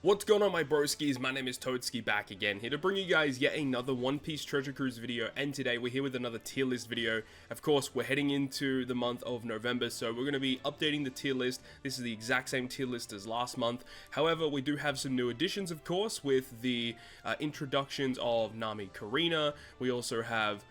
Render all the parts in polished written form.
What's going on, my broskiis? My name is Toadskii, back again, here to bring you guys yet another One Piece Treasure Cruise video, and today we're here with another tier list video. Of course, we're heading into the month of November, so we're going to be updating the tier list. This is the exact same tier list as last month. However, we do have some new additions, of course, with the introductions of Nami Karina. We also have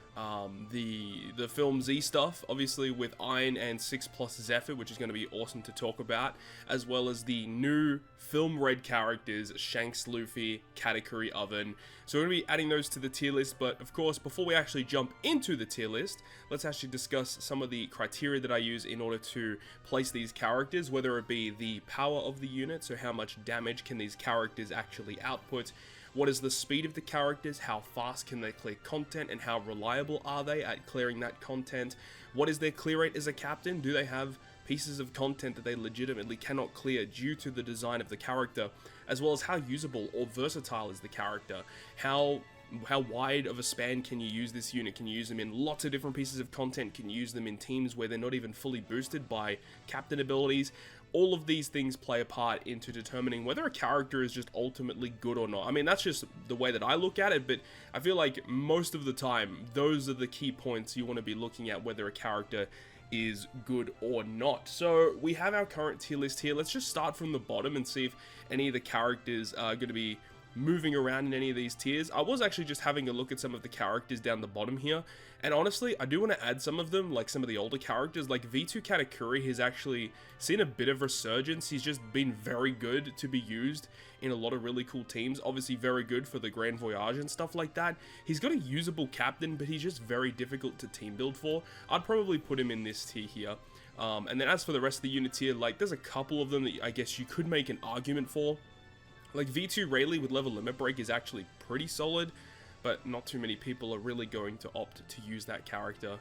the Film Z stuff, obviously with Iron and 6 Plus Zephyr, which is going to be awesome to talk about, as well as the new Film Red characters, Shanks, Luffy, Katakuri, Oven. So we're going to be adding those to the tier list, but of course, before we actually jump into the tier list, let's actually discuss some of the criteria that I use in order to place these characters, whether it be the power of the unit, so how much damage can these characters actually output, what is the speed of the characters, how fast can they clear content, and how reliable are they at clearing that content, what is their clear rate as a captain, do they have pieces of content that they legitimately cannot clear due to the design of the character, as well as how usable or versatile is the character, how wide of a span can you use this unit, can you use them in lots of different pieces of content, can you use them in teams where they're not even fully boosted by captain abilities. All of these things play a part into determining whether a character is just ultimately good or not. I mean, that's just the way that I look at it, but I feel like most of the time, those are the key points you want to be looking at whether a character is good or not. So we have our current tier list here. Let's just start from the bottom and see if any of the characters are going to be moving around in any of these tiers. I was actually just having a look at some of the characters down the bottom here, and honestly, I do want to add some of them, like some of the older characters, like V2 Katakuri has actually seen a bit of resurgence. He's just been very good to be used in a lot of really cool teams, obviously very good for the Grand Voyage and stuff like that. He's got a usable captain, but he's just very difficult to team build for. I'd probably put him in this tier here. And then as for the rest of the units here, like there's a couple of them that I guess you could make an argument for. Like V2 Rayleigh with level limit break is actually pretty solid, but not too many people are really going to opt to use that character.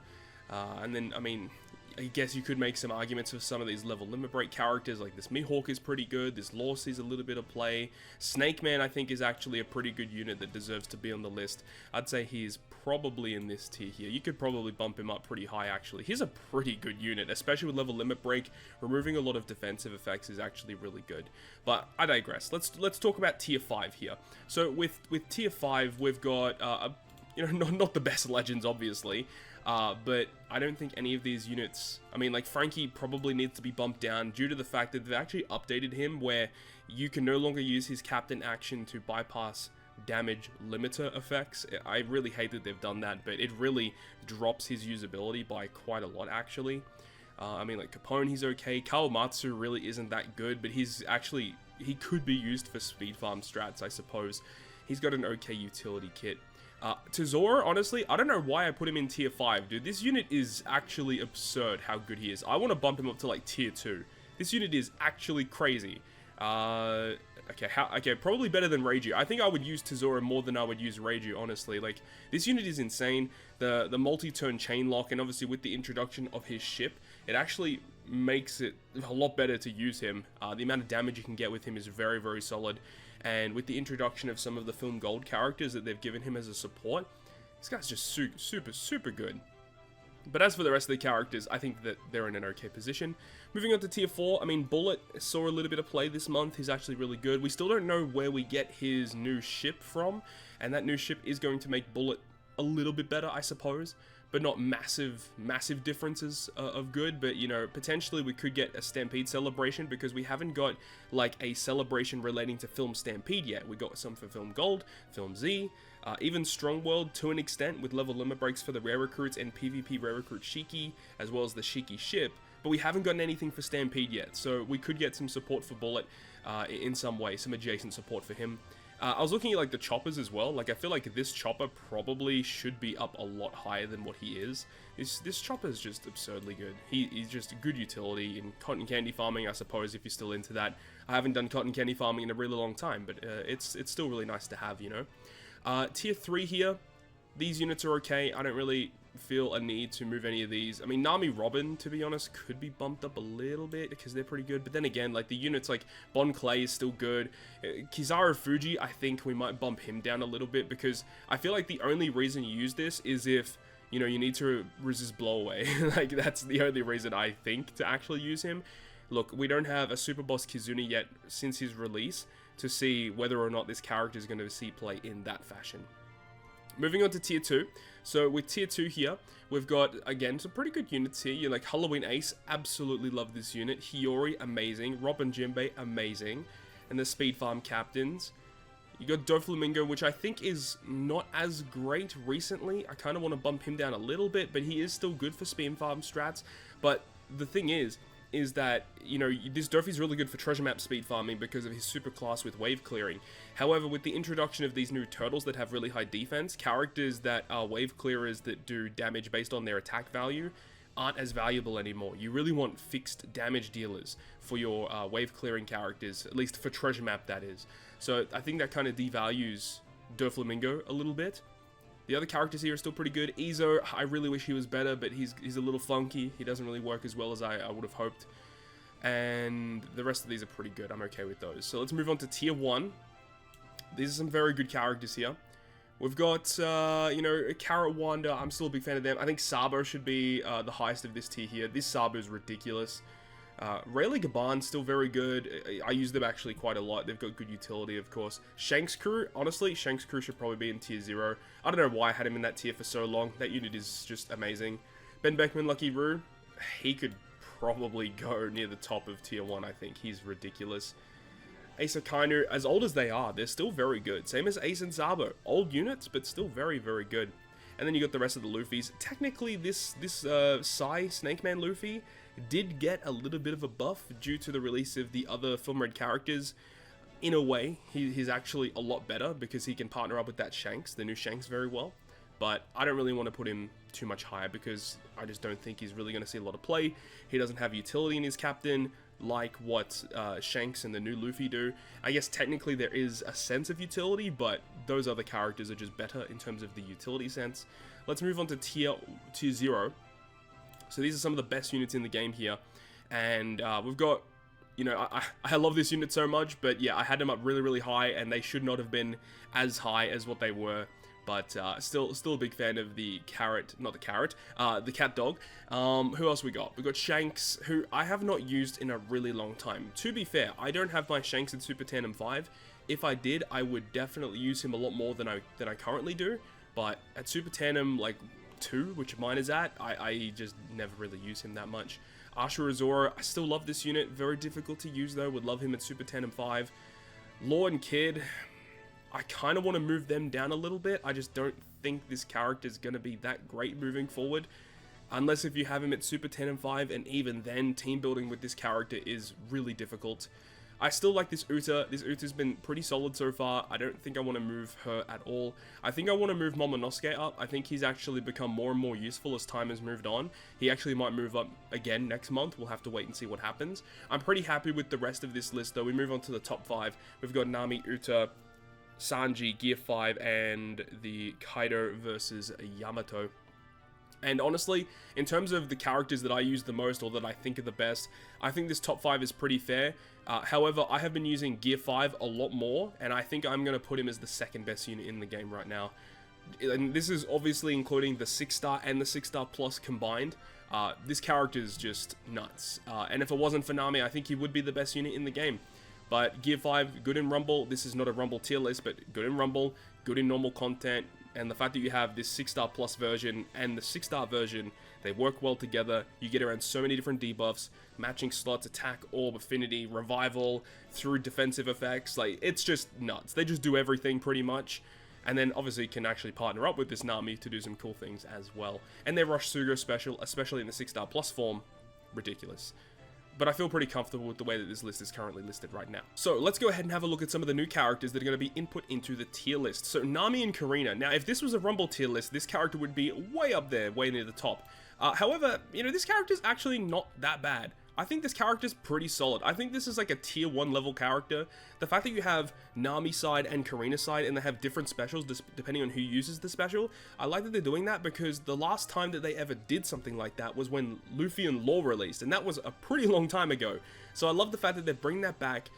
And then, I mean, I guess you could make some arguments for some of these level limit break characters, like this Mihawk is pretty good, this Law sees a little bit of play. Snake Man, I think, is actually a pretty good unit that deserves to be on the list. I'd say he's probably in this tier here. You could probably bump him up pretty high, actually. He's a pretty good unit, especially with level limit break. Removing a lot of defensive effects is actually really good. But I digress. Let's talk about tier 5 here. So with tier 5, we've got not the best legends, obviously. But I don't think any of these units, I mean, like Frankie probably needs to be bumped down due to the fact that they've actually updated him where you can no longer use his captain action to bypass damage limiter effects. I really hate that they've done that, but it really drops his usability by quite a lot, actually. I mean, like Capone, he's okay. Kawamatsu really isn't that good, but he could be used for speed farm strats, I suppose. He's got an okay utility kit. Tesoro, honestly, I don't know why I put him in tier 5, dude. This unit is actually absurd how good he is. I want to bump him up to like tier 2. This unit is actually crazy. Okay, probably better than Reiju. I think I would use Tesoro more than I would use Reiju, honestly. Like, this unit is insane. The multi-turn chain lock, and obviously with the introduction of his ship, it actually makes it a lot better to use him. The amount of damage you can get with him is very, very solid. And with the introduction of some of the Film Gold characters that they've given him as a support, this guy's just super good. But as for the rest of the characters, I think that they're in an okay position. Moving on to tier 4, I mean, Bullet saw a little bit of play this month. He's actually really good. We still don't know where we get his new ship from, and that new ship is going to make Bullet a little bit better, I suppose. But not massive differences of good, but, you know, potentially we could get a Stampede celebration because we haven't got, like, a celebration relating to Film Stampede yet. We got some for Film Gold, Film Z, even Strong World to an extent with level limit breaks for the rare recruits and PvP rare recruit Shiki, as well as the Shiki ship, but we haven't gotten anything for Stampede yet, so we could get some support for Bullet in some way, some adjacent support for him. I was looking at like the choppers as well. Like I feel like this chopper probably should be up a lot higher than what he is. This chopper is just absurdly good. He's just a good utility in cotton candy farming, I suppose, if you're still into that. I haven't done cotton candy farming in a really long time, but it's still really nice to have, you know. Tier 3 here. These units are okay. I don't really feel a need to move any of these. I mean, Nami Robin, to be honest, could be bumped up a little bit because they're pretty good. But then again, like the units like Bon Clay is still good. Kizaru Fuji, I think we might bump him down a little bit because I feel like the only reason you use this is if, you know, you need to resist blow away. Like that's the only reason I think to actually use him. look, we don't have a Super Boss Kizuna yet since his release to see whether or not this character is going to see play in that fashion. Moving on to tier 2. So with tier 2 here, we've got, again, some pretty good units here. You're like Halloween Ace, absolutely love this unit. Hiyori, amazing. Robin Jinbei, amazing. And the Speed Farm Captains. You got Doflamingo, which I think is not as great recently. I kind of want to bump him down a little bit, but he is still good for Speed Farm strats. But the thing is that, you know, this Dofi's really good for treasure map speed farming because of his super class with wave clearing. However, with the introduction of these new turtles that have really high defense, characters that are wave clearers that do damage based on their attack value aren't as valuable anymore. You really want fixed damage dealers for your wave clearing characters, at least for treasure map, that is. So I think that kind of devalues Doflamingo a little bit. The other characters here are still pretty good. Izo, I really wish he was better, but he's a little funky. He doesn't really work as well as I would have hoped. And the rest of these are pretty good. I'm okay with those. So let's move on to tier 1. These are some very good characters here. We've got, you know, Carrot Wanda. I'm still a big fan of them. I think Sabo should be the highest of this tier here. This Sabo is ridiculous. Rayleigh Gaban's still very good. I use them actually quite a lot. They've got good utility, of course. Shanks Crew, honestly, Shanks Crew should probably be in tier 0. I don't know why I had him in that tier for so long. That unit is just amazing. Ben Beckman, Lucky Roo, he could probably go near the top of tier 1, I think. He's ridiculous. Ace Akainu, as old as they are, they're still very good. Same as Ace and Sabo. Old units, but still very, very good. And then you got the rest of the Luffys. Technically, this Psy Snake Man Luffy did get a little bit of a buff due to the release of the other Film Red characters. In a way, he's actually a lot better because he can partner up with that Shanks, the new Shanks, very well. But I don't really want to put him too much higher because I just don't think he's really going to see a lot of play. He doesn't have utility in his captain like what Shanks and the new Luffy do. I guess technically there is a sense of utility, but those other characters are just better in terms of the utility sense. Let's move on to tier 0. So these are some of the best units in the game here. And we've got, you know, I love this unit so much, but yeah, I had them up really, really high, and they should not have been as high as what they were. But still a big fan of the the cat dog. Who else we got? We got Shanks, who I have not used in a really long time. To be fair, I don't have my Shanks in Super Tandem 5. If I did, I would definitely use him a lot more than I currently do. But at Super Tandem, like 2, which mine is at, I just never really use him that much. Ashura Zora, I still love this unit. Very difficult to use though. Would love him at Super Tandem 5. Law and Kid, I kind of want to move them down a little bit. I just don't think this character is going to be that great moving forward. Unless if you have him at Super Tandem 5, and even then, team building with this character is really difficult. I still like this Uta. This Uta's been pretty solid so far. I don't think I want to move her at all. I think I want to move Momonosuke up. I think he's actually become more and more useful as time has moved on. He actually might move up again next month. We'll have to wait and see what happens. I'm pretty happy with the rest of this list though. We move on to the top 5. We've got Nami, Uta, Sanji, Gear 5, and the Kaido versus Yamato. And honestly, in terms of the characters that I use the most or that I think are the best, I think this top 5 is pretty fair. However, I have been using Gear 5 a lot more, and I think I'm going to put him as the second best unit in the game right now. And this is obviously including the 6-star and the 6-star plus combined. This character is just nuts. And if it wasn't for Nami, I think he would be the best unit in the game. But Gear 5, good in Rumble. This is not a Rumble tier list, but good in Rumble, good in normal content. And the fact that you have this 6-star plus version and the 6-star version, they work well together. You get around so many different debuffs, matching slots, attack, orb, affinity, revival, through defensive effects. Like, it's just nuts. They just do everything pretty much. And then obviously you can actually partner up with this Nami to do some cool things as well. And their Rush Sugo special, especially in the 6-star plus form, ridiculous. But I feel pretty comfortable with the way that this list is currently listed right now. So let's go ahead and have a look at some of the new characters that are going to be input into the tier list. So Nami and Karina. Now, if this was a Rumble tier list, this character would be way up there, way near the top. However, you know, this character is actually not that bad. I think this character is pretty solid. I think this is like a tier 1 level character. The fact that you have Nami side and Karina side and they have different specials depending on who uses the special, I like that they're doing that because the last time that they ever did something like that was when Luffy and Law released, and that was a pretty long time ago. So I love the fact that they're bringing that back.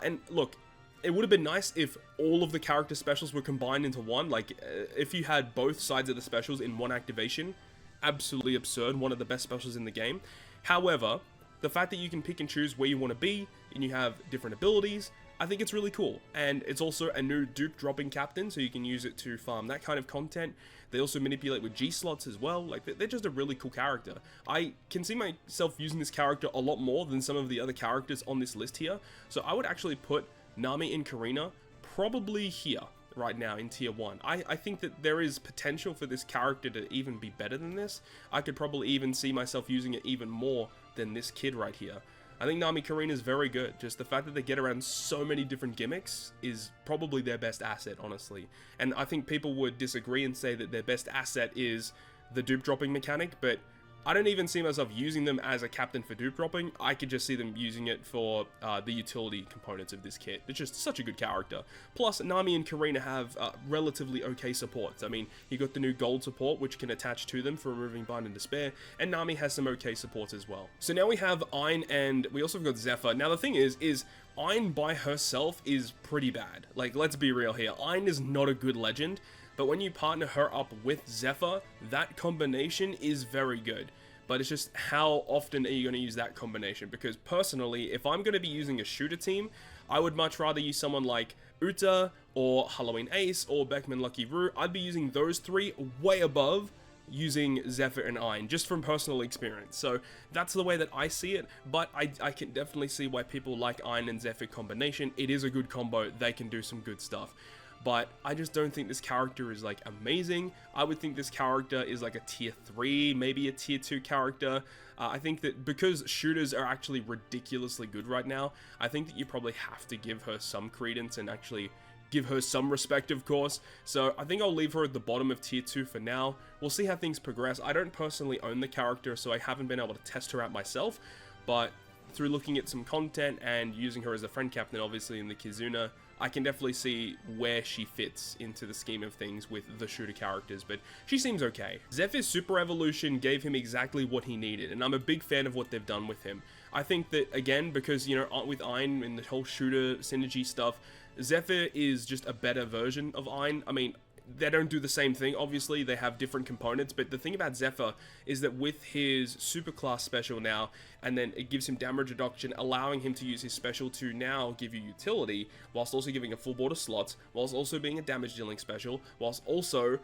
And look, it would have been nice if all of the character specials were combined into one. Like, if you had both sides of the specials in one activation, absolutely absurd. One of the best specials in the game. However, the fact that you can pick and choose where you want to be, and you have different abilities, I think it's really cool. And it's also a new dupe dropping captain, so you can use it to farm that kind of content. They also manipulate with G slots as well. Like, they're just a really cool character. I can see myself using this character a lot more than some of the other characters on this list here. So I would actually put Nami and Karina probably here right now in tier 1. I think that there is potential for this character to even be better than this. I could probably even see myself using it even more than this kid right here. I think Nami Karina is very good. Just the fact that they get around so many different gimmicks is probably their best asset, honestly. And I think people would disagree and say that their best asset is the dupe dropping mechanic, but I don't even see myself using them as a captain for dupe dropping. I could just see them using it for the utility components of this kit. It's just such a good character. Plus, Nami and Karina have relatively okay supports. I mean, you got the new gold support, which can attach to them for removing Bind and Despair, and Nami has some okay supports as well. So now we have Ein, and we also have got Zephyr. Now the thing is Ein by herself is pretty bad. Like, let's be real here. Ein is not a good legend. But when you partner her up with Zephyr, that combination is very good. But it's just how often are you going to use that combination? Because personally, if I'm going to be using a shooter team, I would much rather use someone like Uta or Halloween Ace or Beckman Lucky Roo. I'd be using those three way above using Zephyr and Ein, just from personal experience. So that's the way that I see it, but I can definitely see why people like Ein and Zephyr combination. It is a good combo. They can do some good stuff. But I just don't think this character is like amazing. I would think this character is like a tier 3, maybe a tier 2 character. I think that because shooters are actually ridiculously good right now, I think that you probably have to give her some credence and actually give her some respect, of course. So I think I'll leave her at the bottom of tier 2 for now. We'll see how things progress. I don't personally own the character, so I haven't been able to test her out myself, but through looking at some content and using her as a friend captain, obviously, in the Kizuna, I can definitely see where she fits into the scheme of things with the shooter characters, but she seems okay. Zephyr's Super Evolution gave him exactly what he needed, and I'm a big fan of what they've done with him. I think that, again, because, you know, with Ein and the whole shooter synergy stuff, Zephyr is just a better version of Ein. I mean, they don't do the same thing, obviously, they have different components, but the thing about Zephyr is that with his super class special now, and then it gives him damage reduction, allowing him to use his special to now give you utility, whilst also giving a full board of slots, whilst also being a damage dealing special, whilst also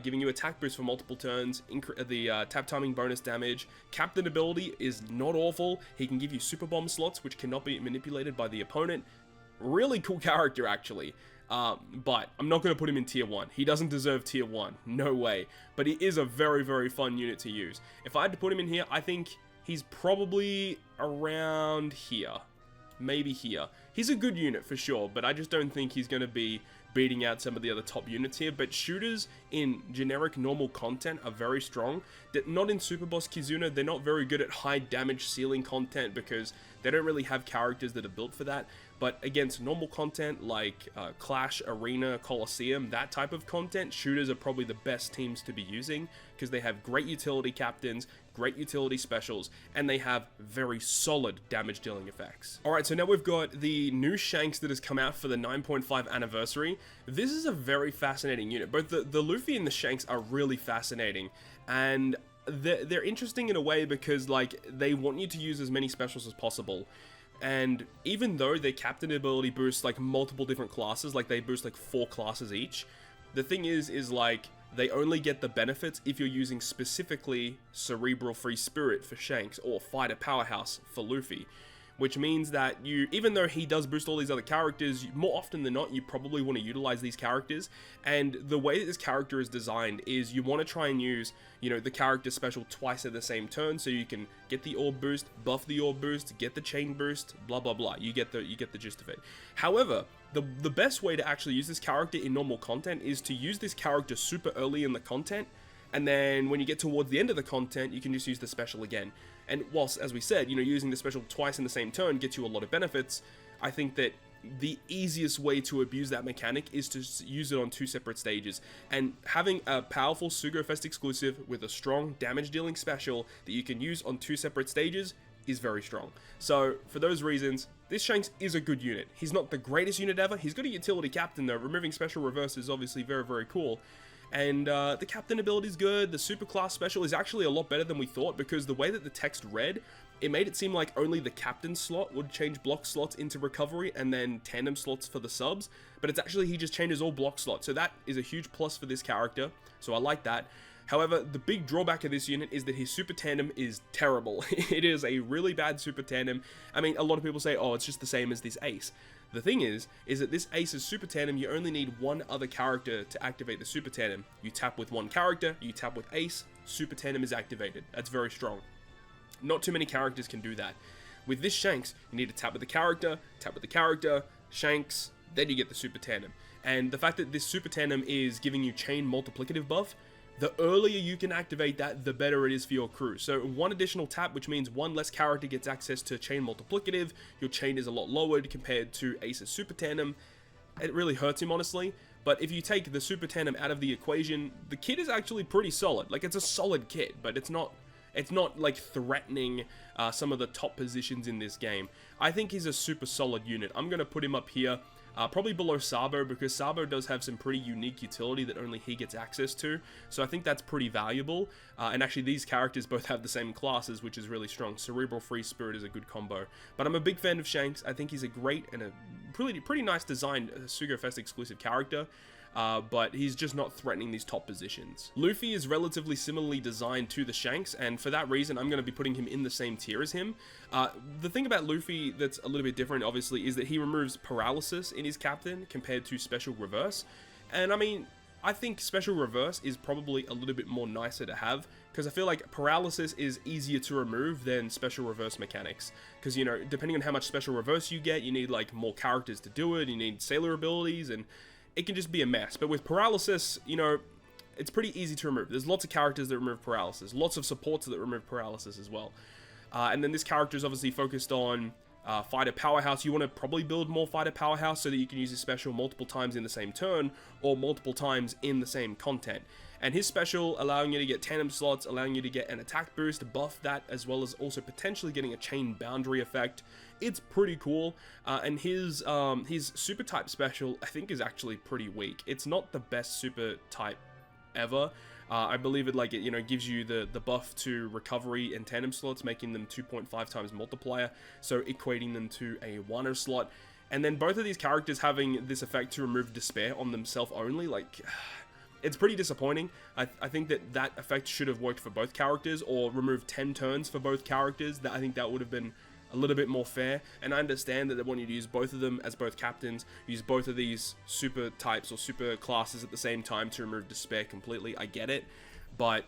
giving you attack boost for multiple turns, the tap timing bonus damage. Captain ability is not awful. He can give you super bomb slots, which cannot be manipulated by the opponent. Really cool character, actually. But I'm not going to put him in tier 1. He doesn't deserve tier 1. No way. But he is a very, very fun unit to use. If I had to put him in here, I think he's probably around here. Maybe here. He's a good unit for sure, but I just don't think he's going to be beating out some of the other top units here. But shooters in generic normal content are very strong. Not in Super Boss Kizuna, they're not very good at high damage ceiling content because they don't really have characters that are built for that. But against normal content like Clash, Arena, Coliseum, that type of content, shooters are probably the best teams to be using because they have great utility captains, great utility specials, and they have very solid damage dealing effects. Alright, so now we've got the new Shanks that has come out for the 9.5 anniversary. This is a very fascinating unit. Both the Luffy and the Shanks are really fascinating, and they're interesting in a way because, like, they want you to use as many specials as possible. And even though their captain ability boosts like multiple different classes, like they boost like 4 classes each, the thing is like they only get the benefits if you're using specifically Cerebral Free Spirit for Shanks or Fighter Powerhouse for Luffy. Which means that even though he does boost all these other characters, more often than not, you probably want to utilize these characters. And the way that this character is designed is you want to try and use, you know, the character special twice at the same turn, so you can get the orb boost, buff the orb boost, get the chain boost, blah blah blah. You get the gist of it. However, the best way to actually use this character in normal content is to use this character super early in the content, and then when you get towards the end of the content, you can just use the special again. And whilst, as we said, you know, using the special twice in the same turn gets you a lot of benefits, I think that the easiest way to abuse that mechanic is to use it on 2 separate stages. And having a powerful Sugo Fest exclusive with a strong damage dealing special that you can use on 2 separate stages is very strong. So for those reasons, this Shanks is a good unit. He's not the greatest unit ever. He's got a utility captain though. Removing special reverse is obviously very, very cool. And the captain ability is good. The super class special is actually a lot better than we thought, because the way that the text read, it made it seem like only the captain slot would change block slots into recovery and then tandem slots for the subs, but it's actually he just changes all block slots, so that is a huge plus for this character, so I like that. However, the big drawback of this unit is that his super tandem is terrible. It is a really bad super tandem. I mean, a lot of people say, oh, it's just the same as this ace. The thing is that this ace's super tandem, you only need one other character to activate the super tandem. You tap with one character, you tap with ace, super tandem is activated. That's very strong. Not too many characters can do that. With this Shanks, you need to tap with the character, Shanks, then you get the super tandem. And the fact that this super tandem is giving you chain multiplicative buff, the earlier you can activate that, the better it is for your crew. So one additional tap, which means one less character gets access to chain multiplicative, your chain is a lot lowered compared to Ace's super tandem. It really hurts him, honestly. But if you take the super tandem out of the equation, the kit is actually pretty solid. Like, it's a solid kit, but it's not like threatening some of the top positions in this game. I think he's a super solid unit. I'm going to put him up here. Probably below Sabo, because Sabo does have some pretty unique utility that only he gets access to, so I think that's pretty valuable. And actually these characters both have the same classes, which is really strong. Cerebral Free Spirit is a good combo. But I'm a big fan of Shanks. I think he's a great and a pretty nice designed Sugo Fest exclusive character. But he's just not threatening these top positions. Luffy is relatively similarly designed to the Shanks, and for that reason, I'm going to be putting him in the same tier as him. The thing about Luffy that's a little bit different, obviously, is that he removes paralysis in his captain compared to special reverse. And I mean, I think special reverse is probably a little bit more nicer to have, because I feel like paralysis is easier to remove than special reverse mechanics. Because, you know, depending on how much special reverse you get, you need like more characters to do it, you need sailor abilities, and it can just be a mess. But with paralysis, you know, it's pretty easy to remove. There's lots of characters that remove paralysis, lots of supports that remove paralysis as well. And then this character is obviously focused on fighter powerhouse. You want to probably build more fighter powerhouse so that you can use his special multiple times in the same turn or multiple times in the same content. And his special, allowing you to get tandem slots, allowing you to get an attack boost, buff that, as well as also potentially getting a chain boundary effect. It's pretty cool. And his super type special, I think, is actually pretty weak. It's not the best super type ever. I believe it, like, it, you know, gives you the buff to recovery and tandem slots, making them 2.5 times multiplier, so equating them to a 1er slot. And then both of these characters having this effect to remove despair on themselves only, like, it's pretty disappointing. I think that effect should have worked for both characters, or remove 10 turns for both characters. I think that would have been a little bit more fair, and I understand that they want you to use both of them as both captains, use both of these super types or super classes at the same time to remove despair completely. I get it, but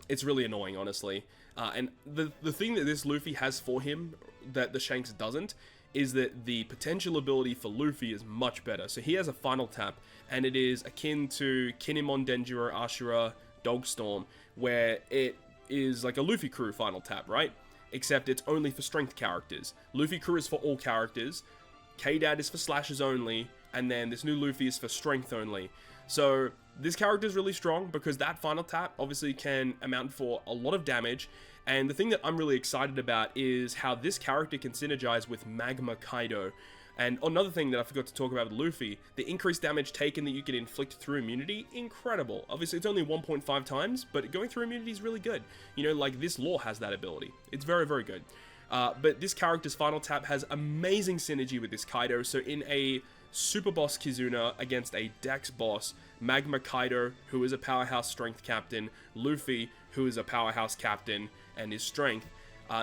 it's really annoying, honestly. And the thing that this Luffy has for him that the Shanks doesn't is that the potential ability for Luffy is much better. So he has a final tap, and it is akin to Kinemon, Denjiro, Ashura, Dogstorm, where it is like a Luffy crew final tap, right? Except it's only for strength characters. Luffy crew is for all characters, K-Dad is for slashes only, and then this new Luffy is for strength only. So this character is really strong because that final tap obviously can amount for a lot of damage. And the thing that I'm really excited about is how this character can synergize with Magma Kaido. And another thing that I forgot to talk about with Luffy, the increased damage taken that you can inflict through immunity, incredible. Obviously, it's only 1.5 times, but going through immunity is really good. You know, like, this lore has that ability. It's very, very good. But this character's final tap has amazing synergy with this Kaido. So in a Super Boss Kizuna against a Dex boss, Magma Kaido, who is a powerhouse strength captain, Luffy, who is a powerhouse captain and is strength,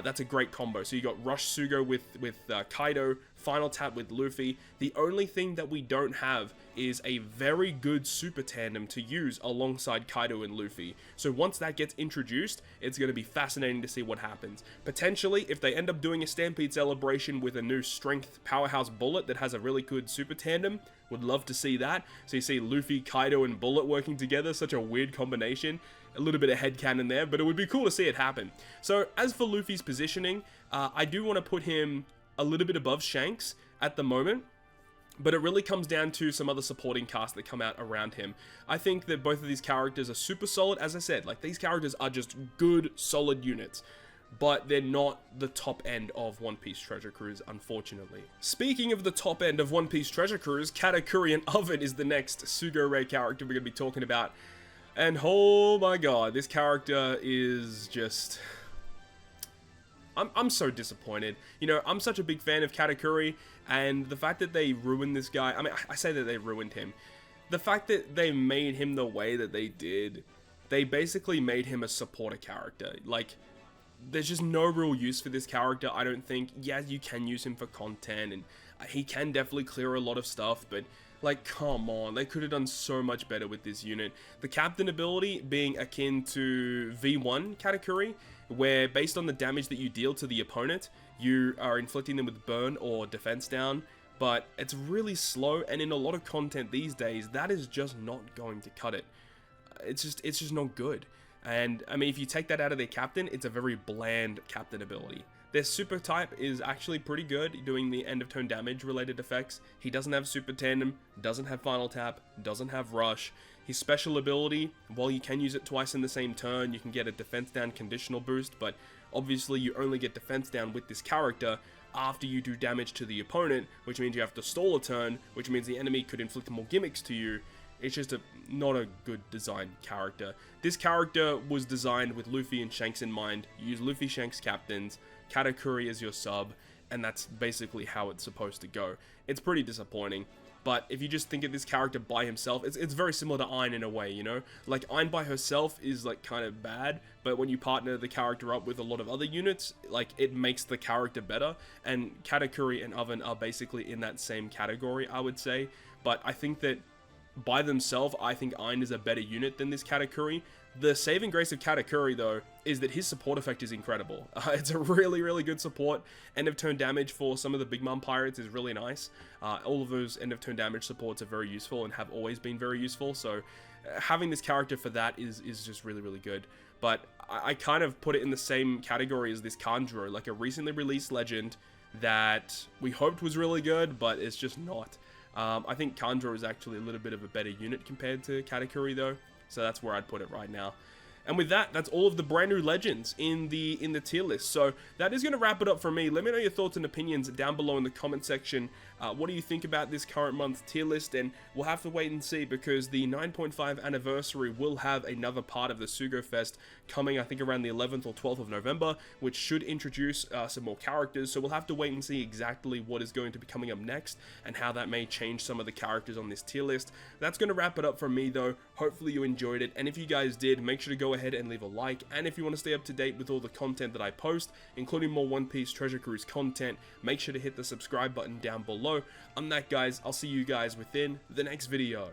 that's a great combo. So you got Rush Sugo with Kaido, final tap with Luffy. The only thing that we don't have is a very good super tandem to use alongside Kaido and Luffy. So once that gets introduced, it's going to be fascinating to see what happens. Potentially, if they end up doing a Stampede celebration with a new strength powerhouse Bullet that has a really good super tandem, would love to see that. So you see Luffy, Kaido, and Bullet working together, such a weird combination. A little bit of headcanon there, but it would be cool to see it happen. So as for Luffy's positioning, I do want to put him a little bit above Shanks at the moment, but it really comes down to some other supporting cast that come out around him. I think that both of these characters are super solid. As I said, like, these characters are just good, solid units, but they're not the top end of One Piece Treasure Cruise, unfortunately. Speaking of the top end of One Piece Treasure Cruise, Katakuri Oven is the next Sugo Ray character we're going to be talking about. And oh my god, this character is just... I'm so disappointed. You know, I'm such a big fan of Katakuri, and the fact that they ruined this guy, I mean, I say that they ruined him. The fact that they made him the way that they did, they basically made him a supporter character. Like, there's just no real use for this character, I don't think. Yeah, you can use him for content, and he can definitely clear a lot of stuff, but like, come on, they could have done so much better with this unit. The captain ability being akin to V1 Katakuri, where based on the damage that you deal to the opponent, you are inflicting them with burn or defense down, but it's really slow, and in a lot of content these days, that is just not going to cut it. It's just not good. And I mean, if you take that out of their captain, it's a very bland captain ability. Their super type is actually pretty good, doing the end of turn damage related effects. He doesn't have super tandem, doesn't have final tap, doesn't have rush. His special ability, while you can use it twice in the same turn, you can get a defense down conditional boost, but obviously you only get defense down with this character after you do damage to the opponent, which means you have to stall a turn, which means the enemy could inflict more gimmicks to you. It's just not a good designed character. This character was designed with Luffy and Shanks in mind. You use Luffy, Shanks captains, Katakuri as your sub, and that's basically how it's supposed to go. It's pretty disappointing, but if you just think of this character by himself, it's very similar to Ein in a way, you know? Like, Ein by herself is, like, kind of bad, but when you partner the character up with a lot of other units, like, it makes the character better, and Katakuri and Oven are basically in that same category, I would say, but I think that by themselves, I think Ein is a better unit than this Katakuri. The saving grace of Katakuri, though, is that his support effect is incredible. It's a really, really good support. End of turn damage for some of the Big Mom pirates is really nice. All of those end of turn damage supports are very useful and have always been very useful. So having this character for that is just really, really good. But I kind of put it in the same category as this Kanjuro, like a recently released legend that we hoped was really good, but it's just not. I think Kanjuro is actually a little bit of a better unit compared to Katakuri though, so that's where I'd put it right now. And with that, that's all of the brand new legends in the tier list. So that is going to wrap it up for me. Let me know your thoughts and opinions down below in the comment section. What do you think about this current month tier list? And we'll have to wait and see, because the 9.5 anniversary will have another part of the Sugo Fest coming, I think around the 11th or 12th of November, which should introduce some more characters. So we'll have to wait and see exactly what is going to be coming up next and how that may change some of the characters on this tier list. That's going to wrap it up from me though. Hopefully you enjoyed it, and if you guys did, make sure to go ahead and leave a like. And if you want to stay up to date with all the content that I post, including more One Piece Treasure Cruise content, make sure to hit the subscribe button down below. On that, guys, I'll see you guys within the next video.